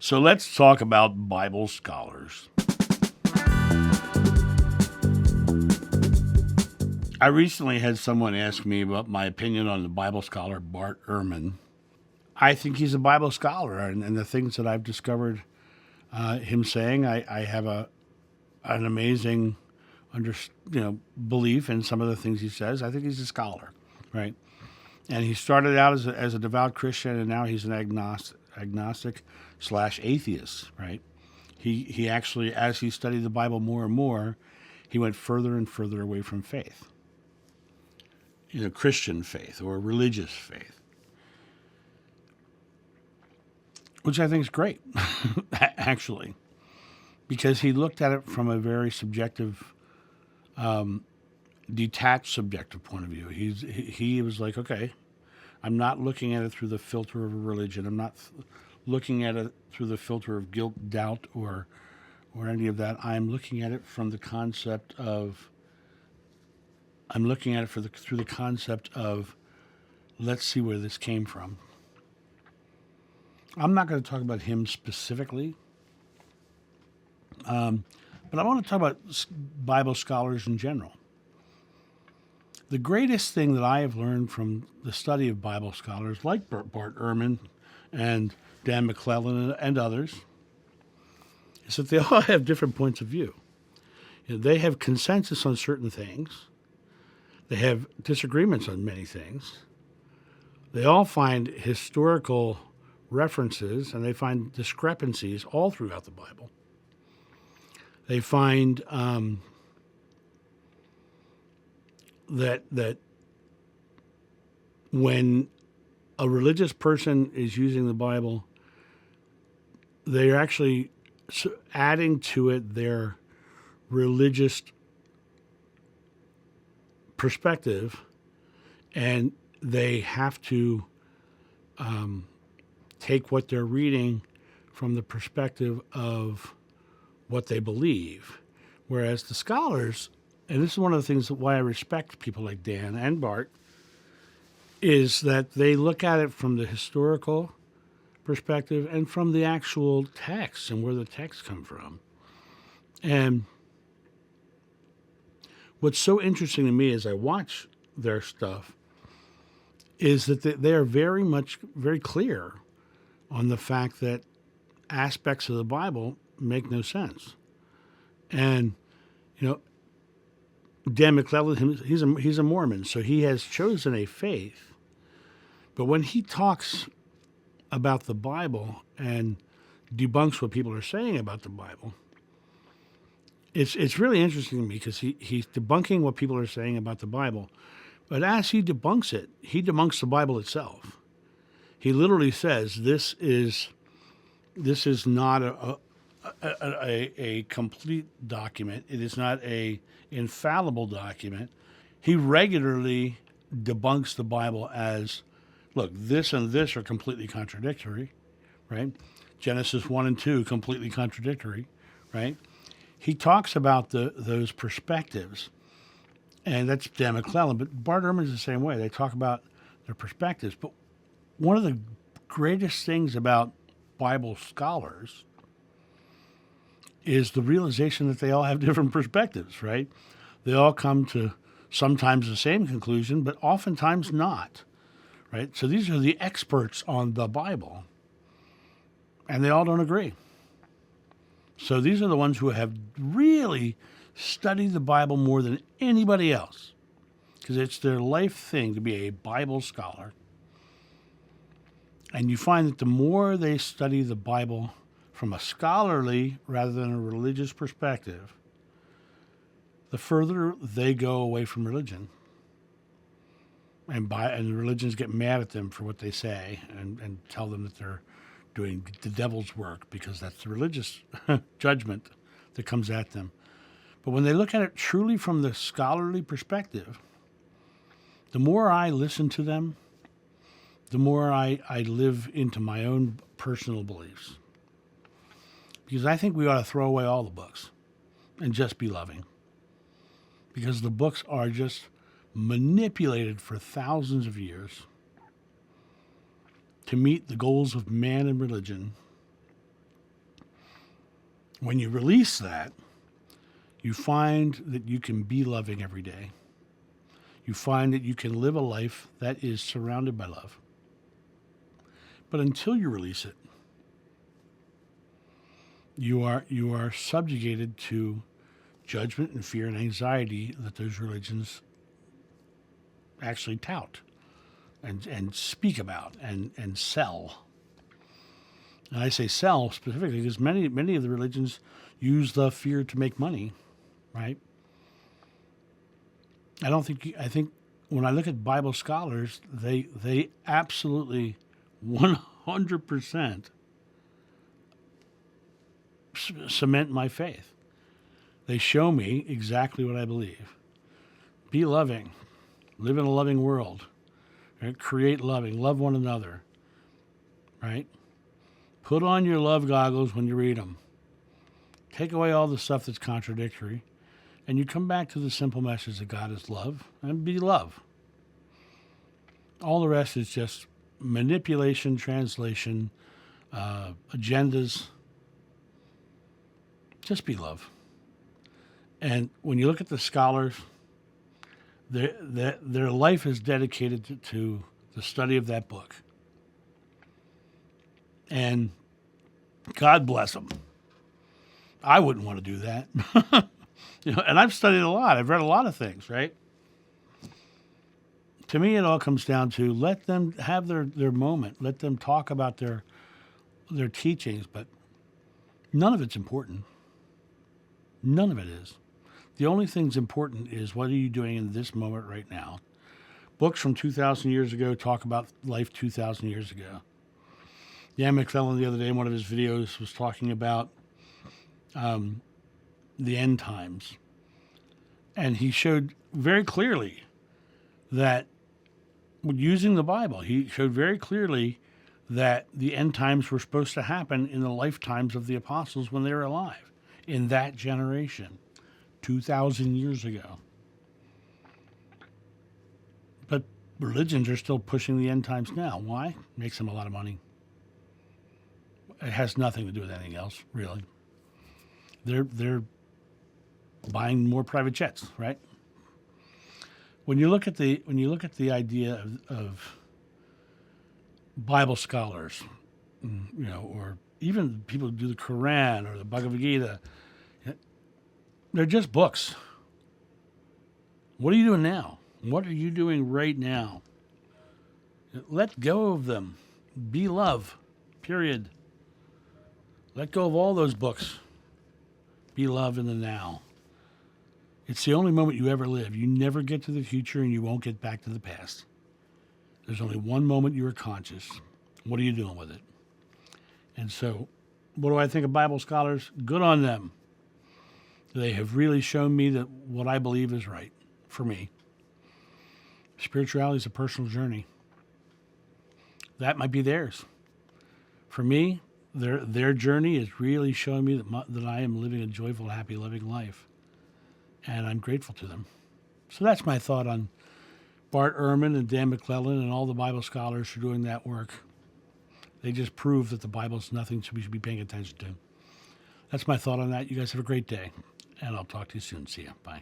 So let's talk about Bible scholars. I recently had someone ask me about my opinion on the Bible scholar Bart Ehrman. I think he's a Bible scholar, and the things that I've discovered him saying, I have an amazing belief in some of the things he says. I think he's a scholar, right? And he started out as a devout Christian, and now he's an agnostic slash atheist, right? He actually, as he studied the Bible more and more, he went further and further away from faith, Christian faith or religious faith, which I think is great, actually, because he looked at it from a very subjective, detached, subjective point of view. He was like, okay, I'm not looking at it through the filter of a religion. I'm not looking at it through the filter of guilt, doubt, or any of that. I'm looking at it from the concept of. I'm looking at it through the concept of, let's see where this came from. I'm not going to talk about him specifically, but I want to talk about Bible scholars in general. The greatest thing that I have learned from the study of Bible scholars like Bart Ehrman and Dan McClellan and others is that they all have different points of view. They have consensus on certain things. They have disagreements on many things. They all find historical references and they find discrepancies all throughout the Bible. They find that when a religious person is using the Bible, they're actually adding to it their religious perspective, and they have to take what they're reading from the perspective of what they believe. Whereas the scholars, and this is one of the things why I respect people like Dan and Bart, is that they look at it from the historical perspective and from the actual text and where the texts come from. And what's so interesting to me as I watch their stuff is that they are very clear on the fact that aspects of the Bible make no sense. And, Dan McClellan, he's a Mormon, so he has chosen a faith. But when he talks about the Bible and debunks what people are saying about the Bible, it's really interesting to me because he's debunking what people are saying about the Bible. But as he debunks it, he debunks the Bible itself. He literally says this is not a complete document. It is not a infallible document. He regularly debunks the Bible as, look, this and this are completely contradictory, right? Genesis 1 and 2, completely contradictory, right? He talks about those perspectives, and that's Dan McClellan, but Bart Ehrman is the same way. They talk about their perspectives. But one of the greatest things about Bible scholars is the realization that they all have different perspectives, right? They all come to sometimes the same conclusion, but oftentimes not, right? So these are the experts on the Bible, and they all don't agree. So these are the ones who have really studied the Bible more than anybody else, because it's their life thing to be a Bible scholar. And you find that the more they study the Bible from a scholarly rather than a religious perspective, the further they go away from religion. And the religions get mad at them for what they say and tell them that they're doing the devil's work because that's the religious judgment that comes at them. But when they look at it truly from the scholarly perspective, the more I listen to them, the more I live into my own personal beliefs. Because I think we ought to throw away all the books and just be loving. Because the books are just manipulated for thousands of years to meet the goals of man and religion. When you release that, you find that you can be loving every day. You find that you can live a life that is surrounded by love. But until you release it, you are subjugated to judgment and fear and anxiety that those religions actually tout and speak about and sell. And I say sell specifically because many of the religions use the fear to make money, right? I think when I look at Bible scholars, they absolutely 100% cement my faith. They show me exactly what I believe. Be loving. Live in a loving world. Right? Create loving. Love one another. Right? Put on your love goggles when you read them. Take away all the stuff that's contradictory. And you come back to the simple message that God is love and be love. All the rest is just manipulation, translation, agendas. Just be love. And when you look at the scholars, their life is dedicated to the study of that book. And God bless them. I wouldn't want to do that. And I've studied a lot. I've read a lot of things, right? To me, it all comes down to let them have their moment. Let them talk about their teachings, but none of it's important. None of it is. The only thing that's important is what are you doing in this moment right now? Books from 2,000 years ago talk about life 2,000 years ago. Dan McClellan the other day in one of his videos was talking about the end times. And he showed very clearly that using the Bible, he showed very clearly that the end times were supposed to happen in the lifetimes of the apostles when they were alive, in that generation, 2,000 years ago. But religions are still pushing the end times now. Why? Makes them a lot of money. It has nothing to do with anything else, really. They're buying more private jets, right? When you look at the idea of Bible scholars, or even people who do the Quran or the Bhagavad Gita, they're just books. What are you doing now? What are you doing right now? Let go of them. Be love, period. Let go of all those books. Be love in the now. It's the only moment you ever live. You never get to the future and you won't get back to the past. There's only one moment you are conscious. What are you doing with it? And so, what do I think of Bible scholars? Good on them. They have really shown me that what I believe is right for me. Spirituality is a personal journey. That might be theirs. For me, their journey is really showing me that I am living a joyful, happy, loving life. And I'm grateful to them. So that's my thought on Bart Ehrman and Dan McClellan and all the Bible scholars who are doing that work. They just prove that the Bible is nothing we should be paying attention to. That's my thought on that. You guys have a great day, and I'll talk to you soon. See ya. Bye.